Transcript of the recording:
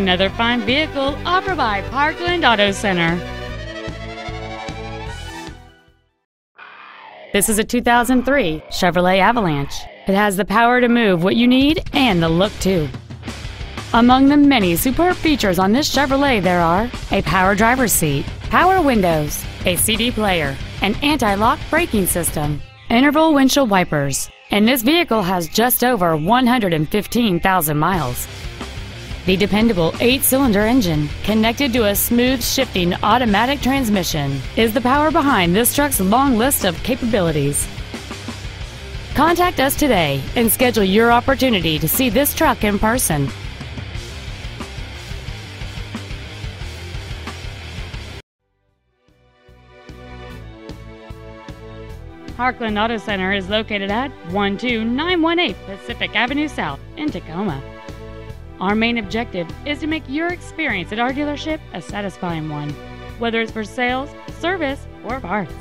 Another fine vehicle offered by Parkland Auto Center. This is a 2003 Chevrolet Avalanche. It has the power to move what you need and the look too. Among the many superb features on this Chevrolet there are a power driver's seat, power windows, a CD player, an anti-lock braking system, interval windshield wipers, and this vehicle has just over 115,000 miles. The dependable 8-cylinder engine, connected to a smooth shifting automatic transmission, is the power behind this truck's long list of capabilities. Contact us today and schedule your opportunity to see this truck in person. Parkland Auto Center is located at 12918 Pacific Avenue South in Tacoma. Our main objective is to make your experience at our dealership a satisfying one, whether it's for sales, service, or parts.